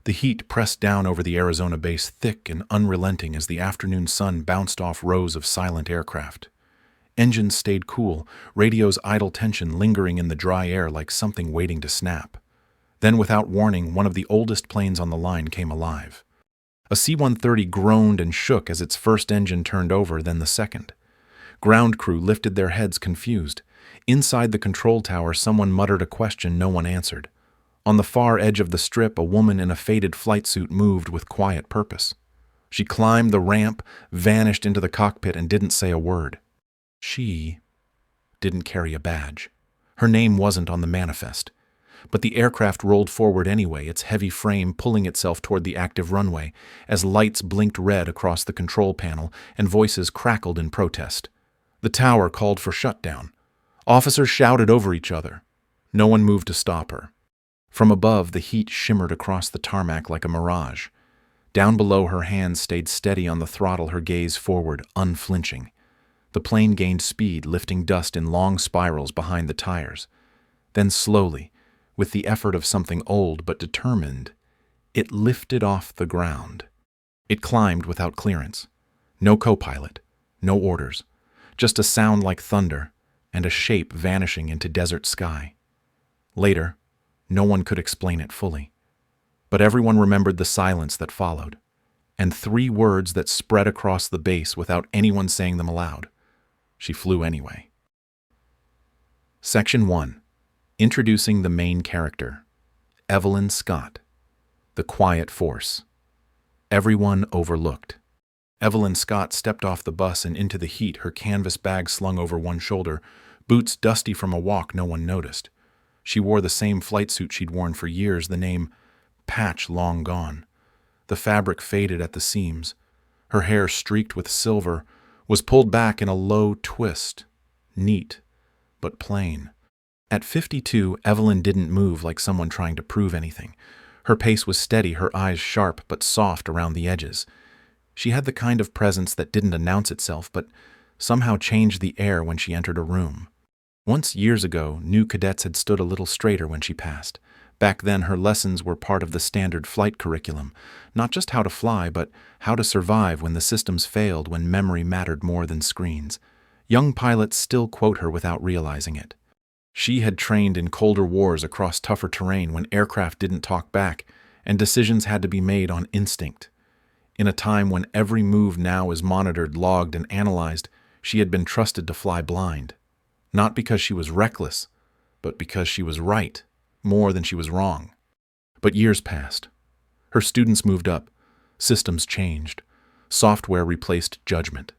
The heat pressed down over the Arizona base thick and unrelenting as the afternoon sun bounced off rows of silent aircraft. Engines stayed cool, radio's idle tension lingering in the dry air like something waiting to snap. Then, without warning, one of the oldest planes on the line came alive. A C-130 groaned and shook as its first engine turned over, then the second. Ground crew lifted their heads confused. Inside the control tower, someone muttered a question no one answered. On the far edge of the strip, a woman in a faded flight suit moved with quiet purpose. She climbed the ramp, vanished into the cockpit, and didn't say a word. She didn't carry a badge. Her name wasn't on the manifest. But the aircraft rolled forward anyway, its heavy frame pulling itself toward the active runway, as lights blinked red across the control panel and voices crackled in protest. The tower called for shutdown. Officers shouted over each other. No one moved to stop her. From above, the heat shimmered across the tarmac like a mirage. Down below, her hands stayed steady on the throttle, her gaze forward, unflinching. The plane gained speed, lifting dust in long spirals behind the tires. Then slowly, with the effort of something old but determined, it lifted off the ground. It climbed without clearance. No co-pilot, no orders, just a sound like thunder and a shape vanishing into desert sky. Later, no one could explain it fully, but everyone remembered the silence that followed, and 3 words that spread across the base without anyone saying them aloud. She flew anyway. Section 1. Introducing the main character, Evelyn Scott, the quiet force. Everyone overlooked. Evelyn Scott stepped off the bus and into the heat, her canvas bag slung over one shoulder, boots dusty from a walk no one noticed. She wore the same flight suit she'd worn for years, the name Patch long gone. The fabric faded at the seams. Her hair, streaked with silver, was pulled back in a low twist, neat but plain. At 52, Evelyn didn't move like someone trying to prove anything. Her pace was steady, her eyes sharp but soft around the edges. She had the kind of presence that didn't announce itself but somehow changed the air when she entered a room. Once, years ago, new cadets had stood a little straighter when she passed. Back then, her lessons were part of the standard flight curriculum, not just how to fly, but how to survive when the systems failed, when memory mattered more than screens. Young pilots still quote her without realizing it. She had trained in colder wars across tougher terrain when aircraft didn't talk back, and decisions had to be made on instinct. In a time when every move now is monitored, logged, and analyzed, she had been trusted to fly blind. Not because she was reckless, but because she was right, more than she was wrong. But years passed. Her students moved up. Systems changed. Software replaced judgment.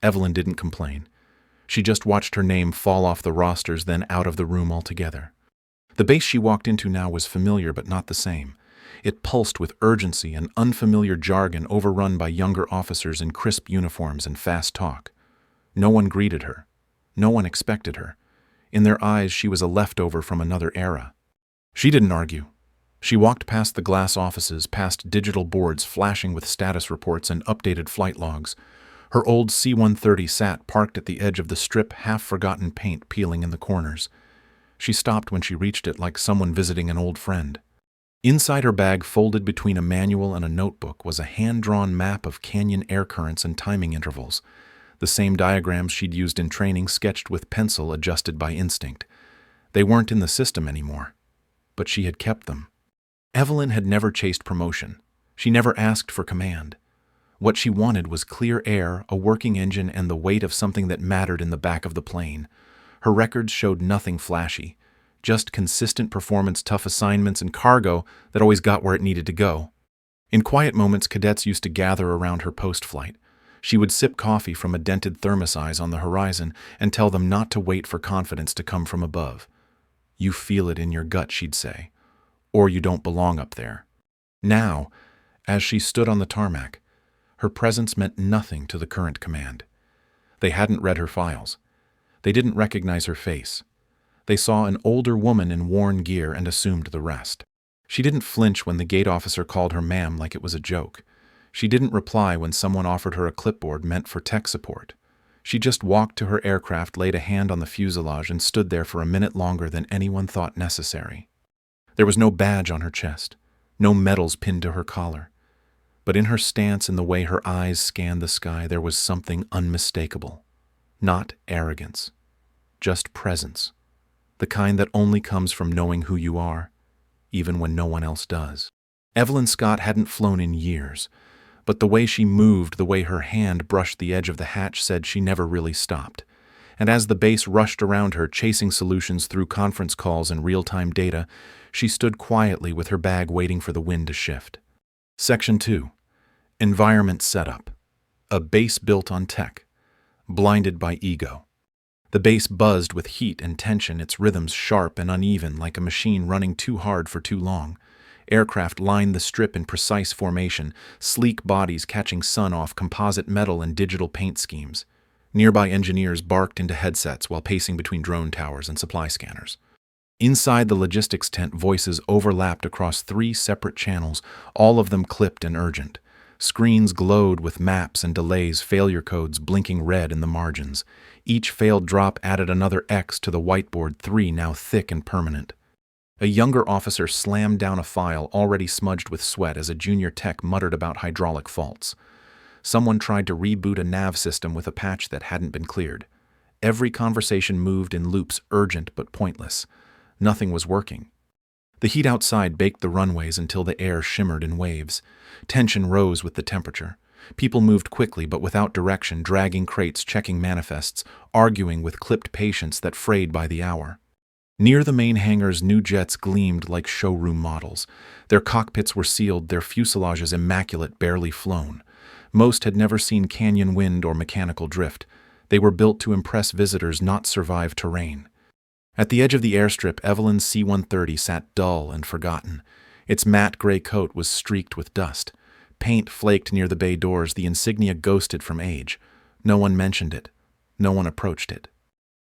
Evelyn didn't complain. She just watched her name fall off the rosters, then out of the room altogether. The base she walked into now was familiar but not the same. It pulsed with urgency and unfamiliar jargon overrun by younger officers in crisp uniforms and fast talk. No one greeted her. No one expected her. In their eyes, she was a leftover from another era. She didn't argue. She walked past the glass offices, past digital boards flashing with status reports and updated flight logs. Her old C-130 sat parked at the edge of the strip, half-forgotten paint peeling in the corners. She stopped when she reached it like someone visiting an old friend. Inside her bag, folded between a manual and a notebook, was a hand-drawn map of canyon air currents and timing intervals. The same diagrams she'd used in training, sketched with pencil, adjusted by instinct. They weren't in the system anymore, but she had kept them. Evelyn had never chased promotion. She never asked for command. What she wanted was clear air, a working engine, and the weight of something that mattered in the back of the plane. Her records showed nothing flashy, just consistent performance, tough assignments, and cargo that always got where it needed to go. In quiet moments, cadets used to gather around her post-flight. She would sip coffee from a dented thermos eyes on the horizon and tell them not to wait for confidence to come from above. "You feel it in your gut," she'd say, "or you don't belong up there." Now, as she stood on the tarmac, her presence meant nothing to the current command. They hadn't read her files. They didn't recognize her face. They saw an older woman in worn gear and assumed the rest. She didn't flinch when the gate officer called her ma'am like it was a joke. She didn't reply when someone offered her a clipboard meant for tech support. She just walked to her aircraft, laid a hand on the fuselage, and stood there for a minute longer than anyone thought necessary. There was no badge on her chest, no medals pinned to her collar. But in her stance and the way her eyes scanned the sky, there was something unmistakable. Not arrogance, just presence, the kind that only comes from knowing who you are, even when no one else does. Evelyn Scott hadn't flown in years, but the way she moved, the way her hand brushed the edge of the hatch said she never really stopped. And as the base rushed around her, chasing solutions through conference calls and real-time data, she stood quietly with her bag waiting for the wind to shift. Section 2. Environment Setup. A base built on tech, blinded by ego. The base buzzed with heat and tension, its rhythms sharp and uneven like a machine running too hard for too long. Aircraft lined the strip in precise formation, sleek bodies catching sun off composite metal and digital paint schemes. Nearby engineers barked into headsets while pacing between drone towers and supply scanners. Inside the logistics tent, voices overlapped across 3 separate channels, all of them clipped and urgent. Screens glowed with maps and delays, failure codes blinking red in the margins. Each failed drop added another X to the whiteboard, 3 now thick and permanent. A younger officer slammed down a file already smudged with sweat as a junior tech muttered about hydraulic faults. Someone tried to reboot a nav system with a patch that hadn't been cleared. Every conversation moved in loops, urgent but pointless. Nothing was working. The heat outside baked the runways until the air shimmered in waves. Tension rose with the temperature. People moved quickly but without direction, dragging crates, checking manifests, arguing with clipped patience that frayed by the hour. Near the main hangars, new jets gleamed like showroom models. Their cockpits were sealed, their fuselages immaculate, barely flown. Most had never seen canyon wind or mechanical drift. They were built to impress visitors, not survive terrain. At the edge of the airstrip, Evelyn's C-130 sat dull and forgotten. Its matte gray coat was streaked with dust. Paint flaked near the bay doors, the insignia ghosted from age. No one mentioned it. No one approached it.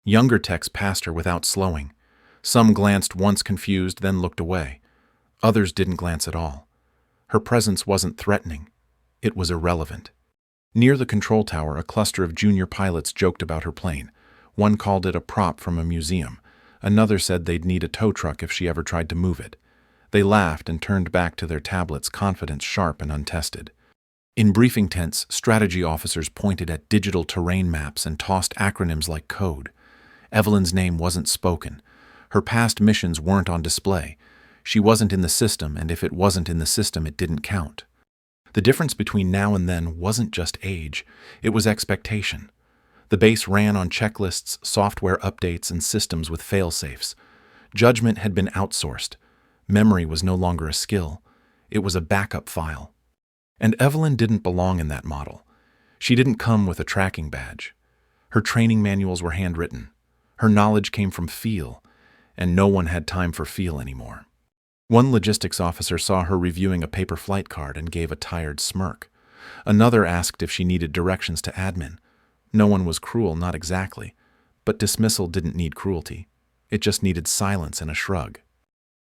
Younger techs passed her without slowing. Some glanced once confused, then looked away. Others didn't glance at all. Her presence wasn't threatening. It was irrelevant. Near the control tower, a cluster of junior pilots joked about her plane. One called it a prop from a museum. Another said they'd need a tow truck if she ever tried to move it. They laughed and turned back to their tablets, confidence sharp and untested. In briefing tents, strategy officers pointed at digital terrain maps and tossed acronyms like code. Evelyn's name wasn't spoken. Her past missions weren't on display. She wasn't in the system, and if it wasn't in the system, it didn't count. The difference between now and then wasn't just age, it was expectation. The base ran on checklists, software updates, and systems with fail-safes. Judgment had been outsourced. Memory was no longer a skill. It was a backup file. And Evelyn didn't belong in that model. She didn't come with a tracking badge. Her training manuals were handwritten. Her knowledge came from feel, and no one had time for feel anymore. One logistics officer saw her reviewing a paper flight card and gave a tired smirk. Another asked if she needed directions to admin. No one was cruel, not exactly, but dismissal didn't need cruelty. It just needed silence and a shrug.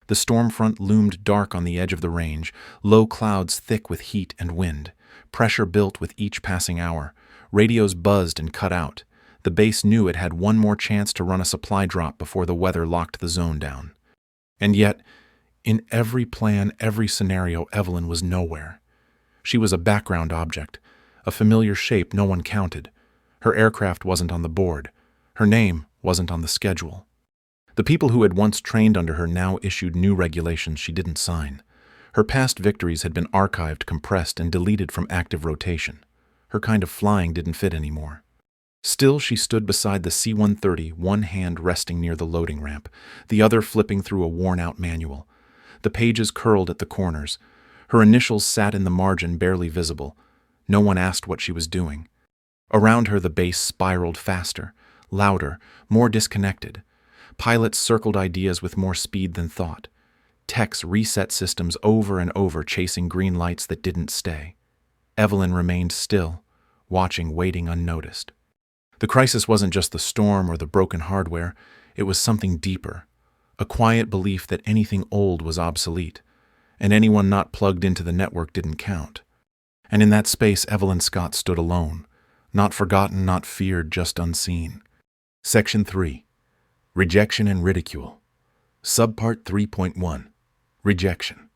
The storm front loomed dark on the edge of the range, low clouds thick with heat and wind. Pressure built with each passing hour. Radios buzzed and cut out. The base knew it had one more chance to run a supply drop before the weather locked the zone down. And yet, in every plan, every scenario, Evelyn was nowhere. She was a background object, a familiar shape no one counted. Her aircraft wasn't on the board. Her name wasn't on the schedule. The people who had once trained under her now issued new regulations she didn't sign. Her past victories had been archived, compressed, and deleted from active rotation. Her kind of flying didn't fit anymore. Still, she stood beside the C-130, one hand resting near the loading ramp, the other flipping through a worn-out manual. The pages curled at the corners. Her initials sat in the margin, barely visible. No one asked what she was doing. Around her, the base spiraled faster, louder, more disconnected. Pilots circled ideas with more speed than thought. Techs reset systems over and over, chasing green lights that didn't stay. Evelyn remained still, watching, waiting unnoticed. The crisis wasn't just the storm or the broken hardware. It was something deeper. A quiet belief that anything old was obsolete, and anyone not plugged into the network didn't count. And in that space, Evelyn Scott stood alone, not forgotten, not feared, just unseen. Section 3. Rejection and Ridicule. Subpart 3.1. Rejection.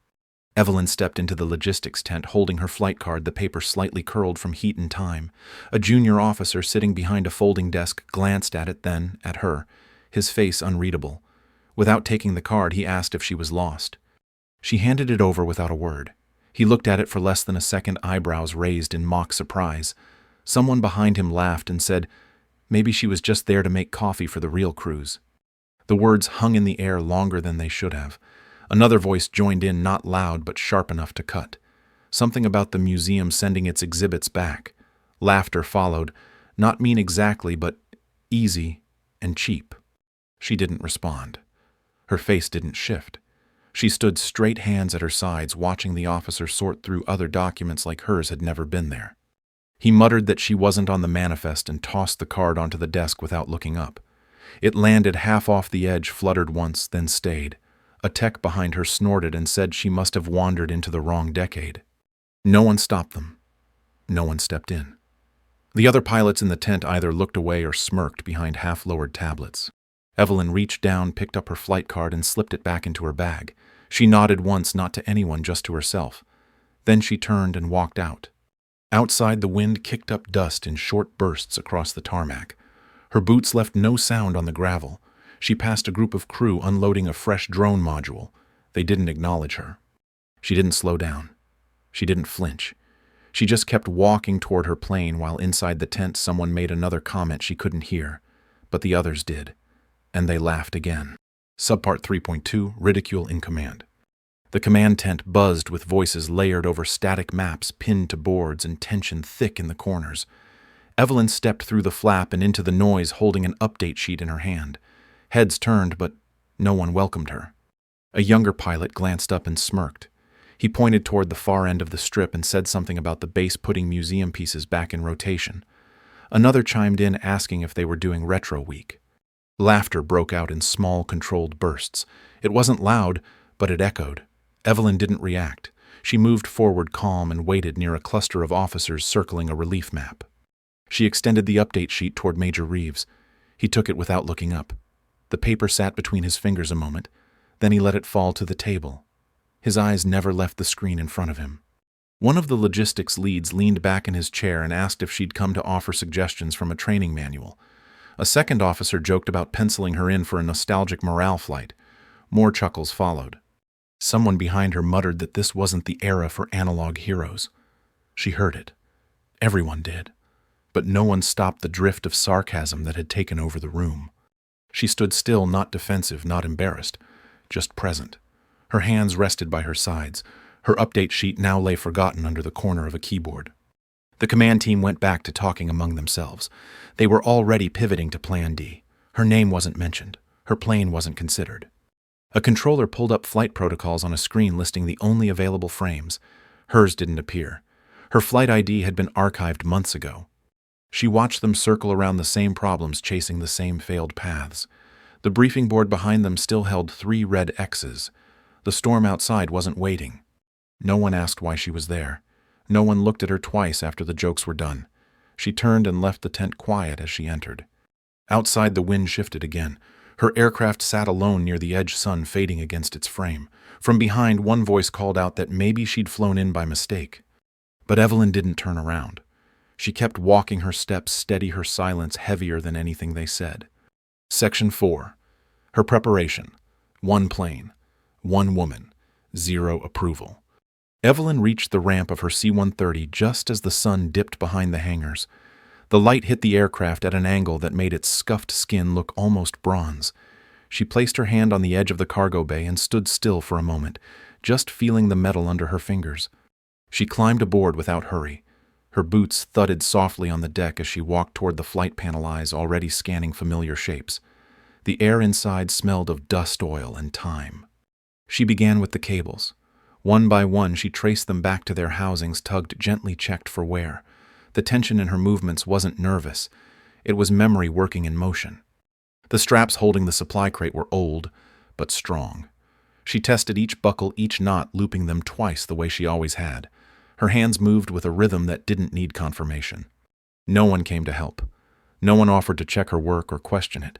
Evelyn stepped into the logistics tent holding her flight card, the paper slightly curled from heat and time. A junior officer sitting behind a folding desk glanced at it, then at her, his face unreadable. Without taking the card, he asked if she was lost. She handed it over without a word. He looked at it for less than a second, eyebrows raised in mock surprise. Someone behind him laughed and said, "Maybe she was just there to make coffee for the real cruise." The words hung in the air longer than they should have. Another voice joined in, not loud but sharp enough to cut. Something about the museum sending its exhibits back. Laughter followed, not mean exactly, but easy and cheap. She didn't respond. Her face didn't shift. She stood straight, hands at her sides, watching the officer sort through other documents like hers had never been there. He muttered that she wasn't on the manifest and tossed the card onto the desk without looking up. It landed half off the edge, fluttered once, then stayed. A tech behind her snorted and said she must have wandered into the wrong decade. No one stopped them. No one stepped in. The other pilots in the tent either looked away or smirked behind half-lowered tablets. Evelyn reached down, picked up her flight card, and slipped it back into her bag. She nodded once, not to anyone, just to herself. Then she turned and walked out. Outside, the wind kicked up dust in short bursts across the tarmac. Her boots left no sound on the gravel. She passed a group of crew unloading a fresh drone module. They didn't acknowledge her. She didn't slow down. She didn't flinch. She just kept walking toward her plane while inside the tent someone made another comment she couldn't hear. But the others did. And they laughed again. Subpart 3.2, Ridicule in Command. The command tent buzzed with voices layered over static maps pinned to boards and tension thick in the corners. Evelyn stepped through the flap and into the noise holding an update sheet in her hand. Heads turned, but no one welcomed her. A younger pilot glanced up and smirked. He pointed toward the far end of the strip and said something about the base putting museum pieces back in rotation. Another chimed in asking if they were doing Retro Week. Laughter broke out in small, controlled bursts. It wasn't loud, but it echoed. Evelyn didn't react. She moved forward calm and waited near a cluster of officers circling a relief map. She extended the update sheet toward Major Reeves. He took it without looking up. The paper sat between his fingers a moment, then he let it fall to the table. His eyes never left the screen in front of him. One of the logistics leads leaned back in his chair and asked if she'd come to offer suggestions from a training manual. A second officer joked about penciling her in for a nostalgic morale flight. More chuckles followed. Someone behind her muttered that this wasn't the era for analog heroes. She heard it. Everyone did. But no one stopped the drift of sarcasm that had taken over the room. She stood still, not defensive, not embarrassed, just present. Her hands rested by her sides. Her update sheet now lay forgotten under the corner of a keyboard. The command team went back to talking among themselves. They were already pivoting to Plan D. Her name wasn't mentioned. Her plane wasn't considered. A controller pulled up flight protocols on a screen listing the only available frames. Hers didn't appear. Her flight ID had been archived months ago. She watched them circle around the same problems, chasing the same failed paths. The briefing board behind them still held 3 red X's. The storm outside wasn't waiting. No one asked why she was there. No one looked at her twice after the jokes were done. She turned and left the tent quiet as she entered. Outside, the wind shifted again. Her aircraft sat alone near the edge sun fading against its frame. From behind, one voice called out that maybe she'd flown in by mistake. But Evelyn didn't turn around. She kept walking her steps steady, her silence heavier than anything they said. Section 4. Her preparation. 1 plane. 1 woman. 0 approval. Evelyn reached the ramp of her C-130 just as the sun dipped behind the hangars. The light hit the aircraft at an angle that made its scuffed skin look almost bronze. She placed her hand on the edge of the cargo bay and stood still for a moment, just feeling the metal under her fingers. She climbed aboard without hurry. Her boots thudded softly on the deck as she walked toward the flight panel, eyes already scanning familiar shapes. The air inside smelled of dust, oil, and time. She began with the cables. One by one, she traced them back to their housings, tugged, gently checked for wear. The tension in her movements wasn't nervous. It was memory working in motion. The straps holding the supply crate were old, but strong. She tested each buckle, each knot, looping them twice the way she always had. Her hands moved with a rhythm that didn't need confirmation. No one came to help. No one offered to check her work or question it.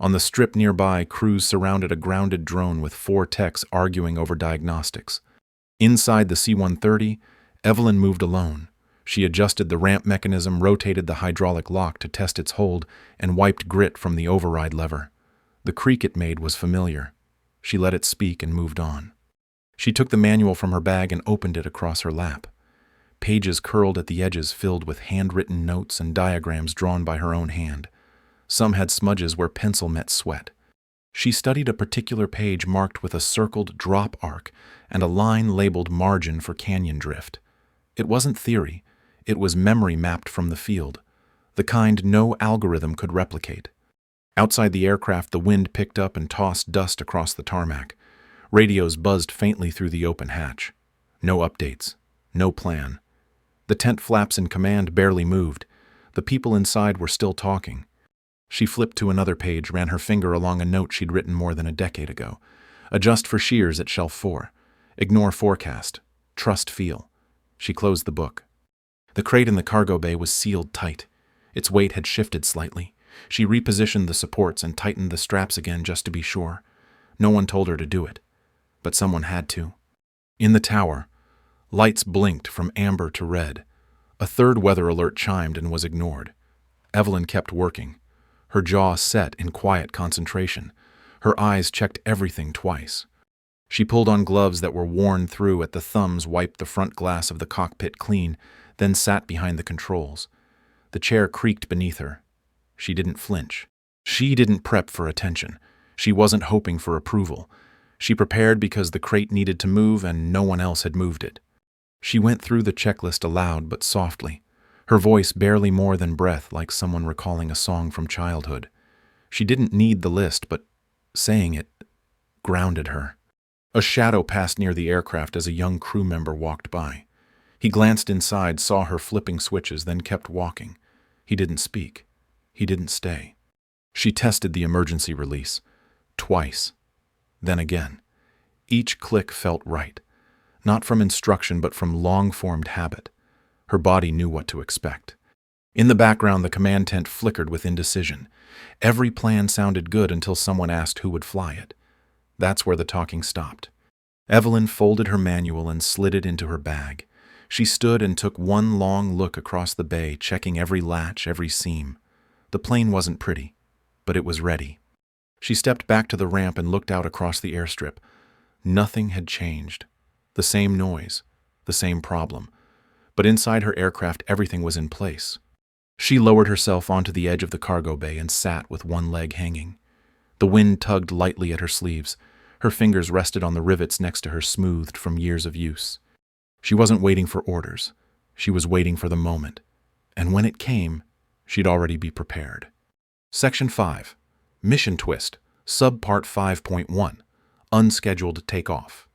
On the strip nearby, crews surrounded a grounded drone with 4 techs arguing over diagnostics. Inside the C-130, Evelyn moved alone. She adjusted the ramp mechanism, rotated the hydraulic lock to test its hold, and wiped grit from the override lever. The creak it made was familiar. She let it speak and moved on. She took the manual from her bag and opened it across her lap. Pages curled at the edges filled with handwritten notes and diagrams drawn by her own hand. Some had smudges where pencil met sweat. She studied a particular page marked with a circled drop arc and a line labeled margin for canyon drift. It wasn't theory. It was memory mapped from the field, the kind no algorithm could replicate. Outside the aircraft, the wind picked up and tossed dust across the tarmac. Radios buzzed faintly through the open hatch. No updates. No plan. The tent flaps in command barely moved. The people inside were still talking. She flipped to another page, ran her finger along a note she'd written more than a decade ago. Adjust for shears at shelf 4. Ignore forecast. Trust feel. She closed the book. The crate in the cargo bay was sealed tight. Its weight had shifted slightly. She repositioned the supports and tightened the straps again just to be sure. No one told her to do it, but someone had to. In the tower, lights blinked from amber to red. A third weather alert chimed and was ignored. Evelyn kept working. Her jaw set in quiet concentration. Her eyes checked everything twice. She pulled on gloves that were worn through at the thumbs, wiped the front glass of the cockpit clean, then sat behind the controls. The chair creaked beneath her. She didn't flinch. She didn't prep for attention. She wasn't hoping for approval. She prepared because the crate needed to move and no one else had moved it. She went through the checklist aloud but softly, her voice barely more than breath, like someone recalling a song from childhood. She didn't need the list, but saying it grounded her. A shadow passed near the aircraft as a young crew member walked by. He glanced inside, saw her flipping switches, then kept walking. He didn't speak. He didn't stay. She tested the emergency release. Twice. Then again. Each click felt right. Not from instruction, but from long-formed habit. Her body knew what to expect. In the background, the command tent flickered with indecision. Every plan sounded good until someone asked who would fly it. That's where the talking stopped. Evelyn folded her manual and slid it into her bag. She stood and took one long look across the bay, checking every latch, every seam. The plane wasn't pretty, but it was ready. She stepped back to the ramp and looked out across the airstrip. Nothing had changed. The same noise, the same problem. But inside her aircraft, everything was in place. She lowered herself onto the edge of the cargo bay and sat with one leg hanging. The wind tugged lightly at her sleeves. Her fingers rested on the rivets next to her, smoothed from years of use. She wasn't waiting for orders. She was waiting for the moment. And when it came, she'd already be prepared. Section 5. Mission Twist, Subpart 5.1. Unscheduled Takeoff.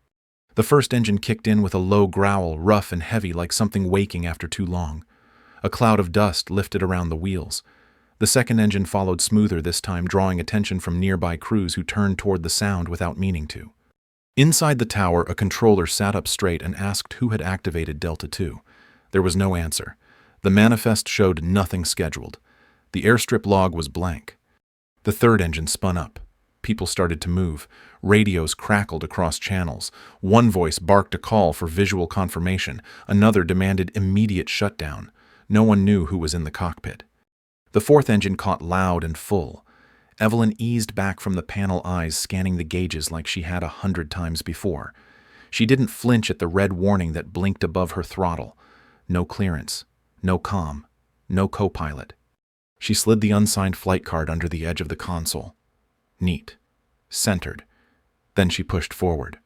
The first engine kicked in with a low growl, rough and heavy like something waking after too long. A cloud of dust lifted around the wheels. The second engine followed smoother this time, drawing attention from nearby crews who turned toward the sound without meaning to. Inside the tower, a controller sat up straight and asked who had activated Delta 2. There was no answer. The manifest showed nothing scheduled. The airstrip log was blank. The third engine spun up. People started to move. Radios crackled across channels. One voice barked a call for visual confirmation. Another demanded immediate shutdown. No one knew who was in the cockpit. The fourth engine caught loud and full. Evelyn eased back from the panel eyes, scanning the gauges like she had 100 times before. She didn't flinch at the red warning that blinked above her throttle. No clearance. No comm. No co-pilot. She slid the unsigned flight card under the edge of the console. Neat. Centered. Then she pushed forward.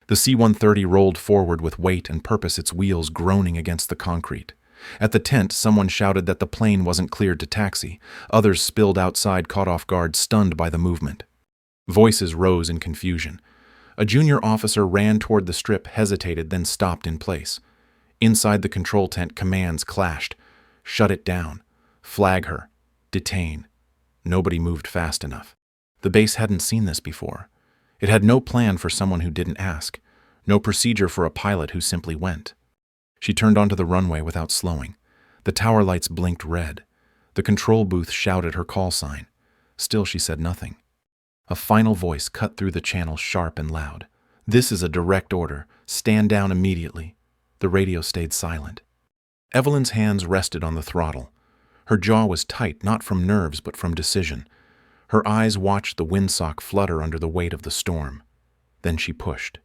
The C-130 rolled forward with weight and purpose, its wheels groaning against the concrete. At the tent, someone shouted that the plane wasn't cleared to taxi. Others spilled outside, caught off guard, stunned by the movement. Voices rose in confusion. A junior officer ran toward the strip, hesitated, then stopped in place. Inside the control tent, commands clashed. Shut it down. Flag her. Detain. Nobody moved fast enough. The base hadn't seen this before. It had no plan for someone who didn't ask. No procedure for a pilot who simply went. She turned onto the runway without slowing. The tower lights blinked red. The control booth shouted her call sign. Still she said nothing. A final voice cut through the channel, sharp and loud. "This is a direct order. Stand down immediately." The radio stayed silent. Evelyn's hands rested on the throttle. Her jaw was tight, not from nerves but from decision. Her eyes watched the windsock flutter under the weight of the storm. Then she pushed.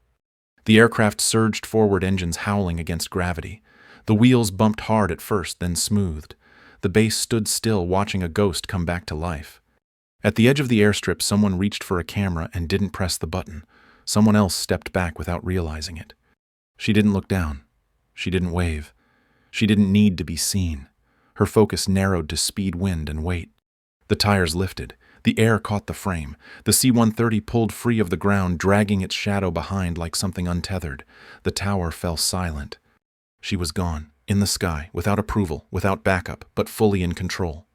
The aircraft surged forward, engines howling against gravity. The wheels bumped hard at first, then smoothed. The base stood still, watching a ghost come back to life. At the edge of the airstrip, someone reached for a camera and didn't press the button. Someone else stepped back without realizing it. She didn't look down. She didn't wave. She didn't need to be seen. Her focus narrowed to speed, wind, and weight. The tires lifted. The air caught the frame. The C-130 pulled free of the ground, dragging its shadow behind like something untethered. The tower fell silent. She was gone, in the sky, without approval, without backup, but fully in control.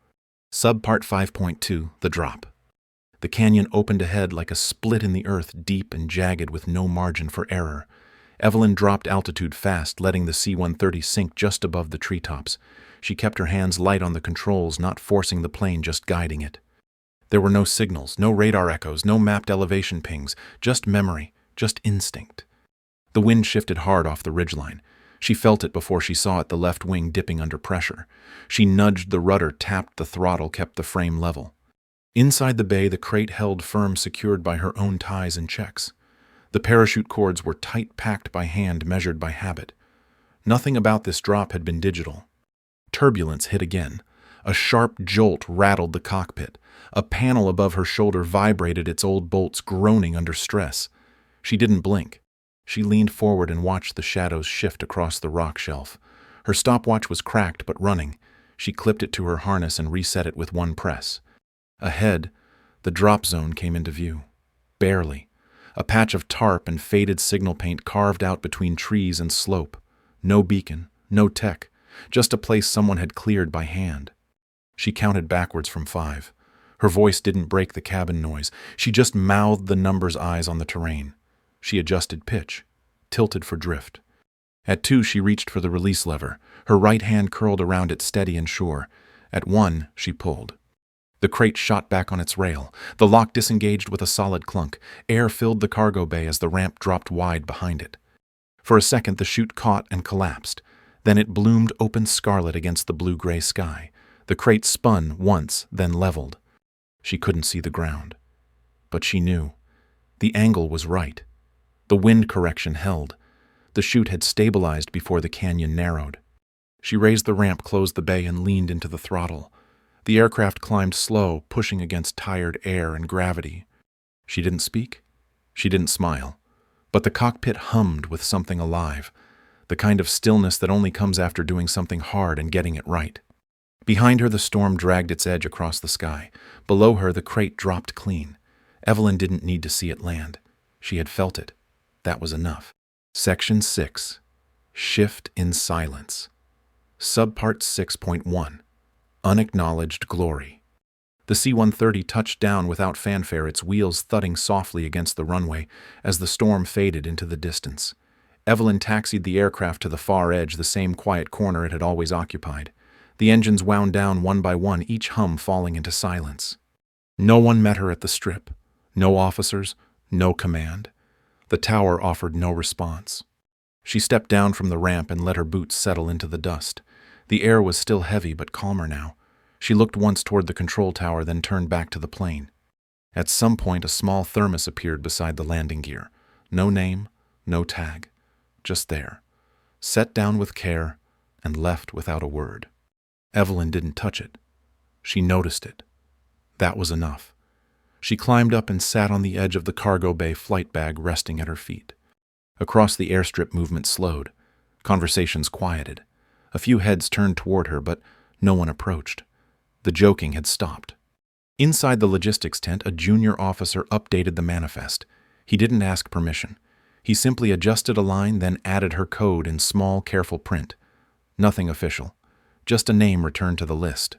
Subpart 5.2, The Drop. The canyon opened ahead like a split in the earth, deep and jagged with no margin for error. Evelyn dropped altitude fast, letting the C-130 sink just above the treetops. She kept her hands light on the controls, not forcing the plane, just guiding it. There were no signals, no radar echoes, no mapped elevation pings, just memory, just instinct. The wind shifted hard off the ridgeline. She felt it before she saw it, the left wing dipping under pressure. She nudged the rudder, tapped the throttle, kept the frame level. Inside the bay, the crate held firm, secured by her own ties and checks. The parachute cords were tight, packed by hand, measured by habit. Nothing about this drop had been digital. Turbulence hit again. A sharp jolt rattled the cockpit. A panel above her shoulder vibrated, its old bolts groaning under stress. She didn't blink. She leaned forward and watched the shadows shift across the rock shelf. Her stopwatch was cracked but running. She clipped it to her harness and reset it with one press. Ahead, the drop zone came into view. Barely. A patch of tarp and faded signal paint carved out between trees and slope. No beacon, no tech, just a place someone had cleared by hand. She counted backwards from 5. Her voice didn't break the cabin noise. She just mouthed the numbers, eyes on the terrain. She adjusted pitch, tilted for drift. At 2, she reached for the release lever. Her right hand curled around it, steady and sure. At 1, she pulled. The crate shot back on its rail. The lock disengaged with a solid clunk. Air filled the cargo bay as the ramp dropped wide behind it. For a second, the chute caught and collapsed. Then it bloomed open scarlet against the blue-gray sky. The crate spun once, then leveled. She couldn't see the ground. But she knew. The angle was right. The wind correction held. The chute had stabilized before the canyon narrowed. She raised the ramp, closed the bay, and leaned into the throttle. The aircraft climbed slow, pushing against tired air and gravity. She didn't speak. She didn't smile. But the cockpit hummed with something alive, the kind of stillness that only comes after doing something hard and getting it right. Behind her, the storm dragged its edge across the sky. Below her, the crate dropped clean. Evelyn didn't need to see it land. She had felt it. That was enough. Section 6. Shift in Silence. Subpart 6.1. Unacknowledged Glory. The C-130 touched down without fanfare, its wheels thudding softly against the runway as the storm faded into the distance. Evelyn taxied the aircraft to the far edge, the same quiet corner it had always occupied. The engines wound down one by one, each hum falling into silence. No one met her at the strip. No officers, no command. The tower offered no response. She stepped down from the ramp and let her boots settle into the dust. The air was still heavy, but calmer now. She looked once toward the control tower, then turned back to the plane. At some point, a small thermos appeared beside the landing gear. No name, no tag. Just there. Set down with care and left without a word. Evelyn didn't touch it. She noticed it. That was enough. She climbed up and sat on the edge of the cargo bay, flight bag resting at her feet. Across the airstrip, movement slowed. Conversations quieted. A few heads turned toward her, but no one approached. The joking had stopped. Inside the logistics tent, a junior officer updated the manifest. He didn't ask permission. He simply adjusted a line, then added her code in small, careful print. Nothing official. Just a name returned to the list.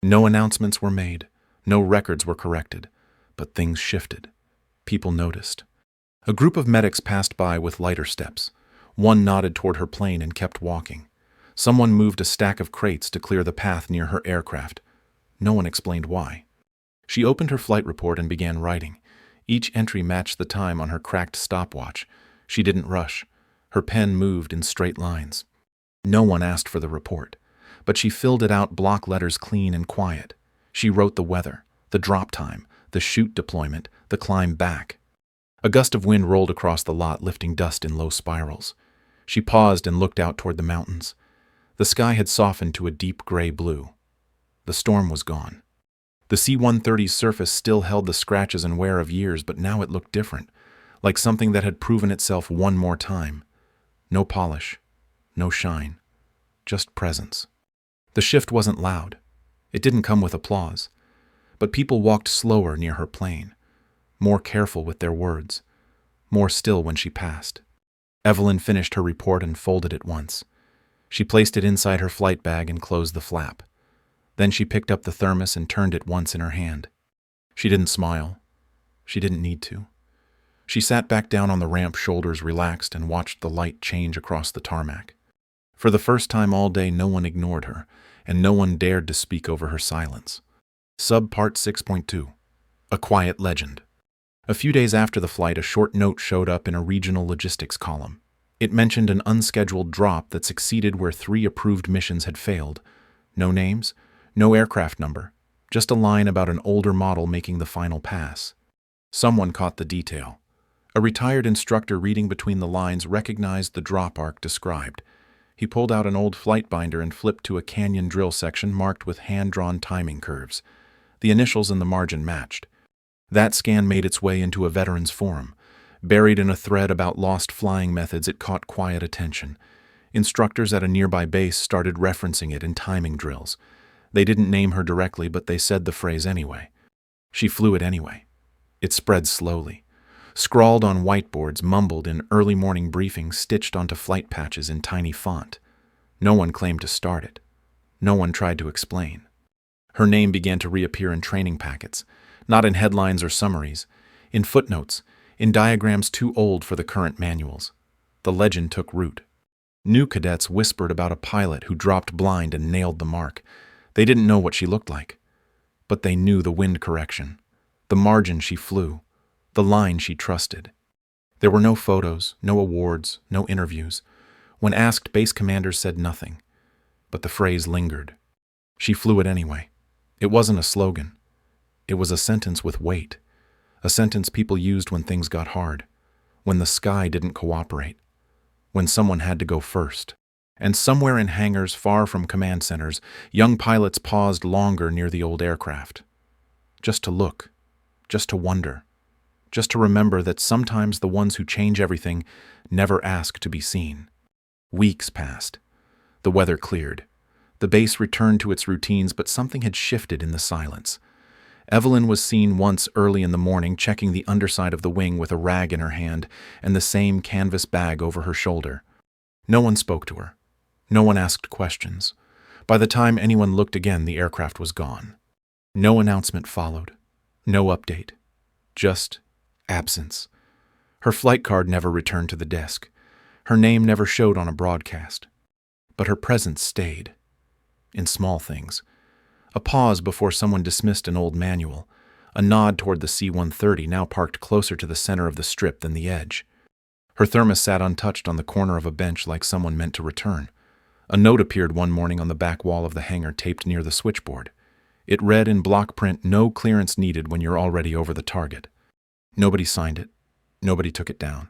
No announcements were made. No records were corrected. But things shifted. People noticed. A group of medics passed by with lighter steps. One nodded toward her plane and kept walking. Someone moved a stack of crates to clear the path near her aircraft. No one explained why. She opened her flight report and began writing. Each entry matched the time on her cracked stopwatch. She didn't rush. Her pen moved in straight lines. No one asked for the report, but she filled it out block letters clean and quiet. She wrote the weather, the drop time, the chute deployment, the climb back. A gust of wind rolled across the lot, lifting dust in low spirals. She paused and looked out toward the mountains. The sky had softened to a deep gray blue. The storm was gone. The C-130's surface still held the scratches and wear of years, but now it looked different, like something that had proven itself one more time. No polish, no shine, just presence. The shift wasn't loud. It didn't come with applause. But people walked slower near her plane, more careful with their words, more still when she passed. Evelyn finished her report and folded it once. She placed it inside her flight bag and closed the flap. Then she picked up the thermos and turned it once in her hand. She didn't smile. She didn't need to. She sat back down on the ramp, shoulders relaxed, and watched the light change across the tarmac. For the first time all day, no one ignored her, and no one dared to speak over her silence. Subpart 6.2. A Quiet Legend. A few days after the flight, a short note showed up in a regional logistics column. It mentioned an unscheduled drop that succeeded where 3 approved missions had failed. No names, no aircraft number, just a line about an older model making the final pass. Someone caught the detail. A retired instructor reading between the lines recognized the drop arc described. He pulled out an old flight binder and flipped to a canyon drill section marked with hand-drawn timing curves. The initials in the margin matched. That scan made its way into a veterans forum. Buried in a thread about lost flying methods, it caught quiet attention. Instructors at a nearby base started referencing it in timing drills. They didn't name her directly, but they said the phrase anyway. She flew it anyway. It spread slowly. Scrawled on whiteboards, mumbled in early morning briefings, stitched onto flight patches in tiny font. No one claimed to start it. No one tried to explain. Her name began to reappear in training packets, not in headlines or summaries, in footnotes, in diagrams too old for the current manuals. The legend took root. New cadets whispered about a pilot who dropped blind and nailed the mark. They didn't know what she looked like, but they knew the wind correction, the margin she flew, the line she trusted. There were no photos, no awards, no interviews. When asked, base commanders said nothing, but the phrase lingered. She flew it anyway. It wasn't a slogan. It was a sentence with weight, a sentence people used when things got hard, when the sky didn't cooperate, when someone had to go first. And somewhere in hangars far from command centers, young pilots paused longer near the old aircraft. Just to look, just to wonder, just to remember that sometimes the ones who change everything never ask to be seen. Weeks passed. The weather cleared. The base returned to its routines, but something had shifted in the silence. Evelyn was seen once early in the morning checking the underside of the wing with a rag in her hand and the same canvas bag over her shoulder. No one spoke to her. No one asked questions. By the time anyone looked again, the aircraft was gone. No announcement followed. No update. Just absence. Her flight card never returned to the desk. Her name never showed on a broadcast. But her presence stayed. In small things. A pause before someone dismissed an old manual. A nod toward the C-130, now parked closer to the center of the strip than the edge. Her thermos sat untouched on the corner of a bench like someone meant to return. A note appeared one morning on the back wall of the hangar taped near the switchboard. It read in block print, "No clearance needed when you're already over the target." Nobody signed it. Nobody took it down.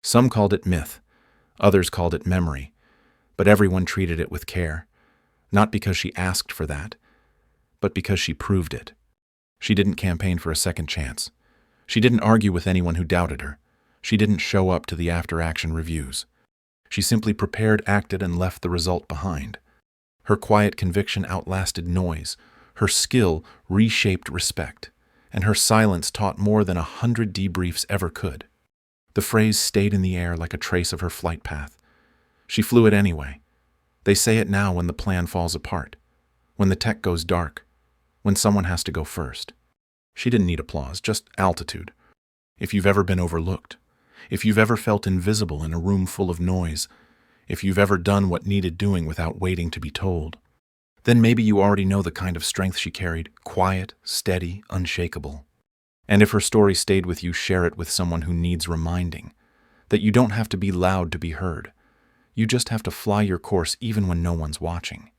Some called it myth. Others called it memory. But everyone treated it with care. Not because she asked for that, but because she proved it. She didn't campaign for a second chance. She didn't argue with anyone who doubted her. She didn't show up to the after-action reviews. She simply prepared, acted, and left the result behind. Her quiet conviction outlasted noise. Her skill reshaped respect. And her silence taught more than 100 debriefs ever could. The phrase stayed in the air like a trace of her flight path. She flew it anyway. They say it now when the plan falls apart, when the tech goes dark, when someone has to go first. She didn't need applause, just altitude. If you've ever been overlooked, if you've ever felt invisible in a room full of noise, if you've ever done what needed doing without waiting to be told, then maybe you already know the kind of strength she carried, quiet, steady, unshakable. And if her story stayed with you, share it with someone who needs reminding that you don't have to be loud to be heard. You just have to fly your course even when no one's watching.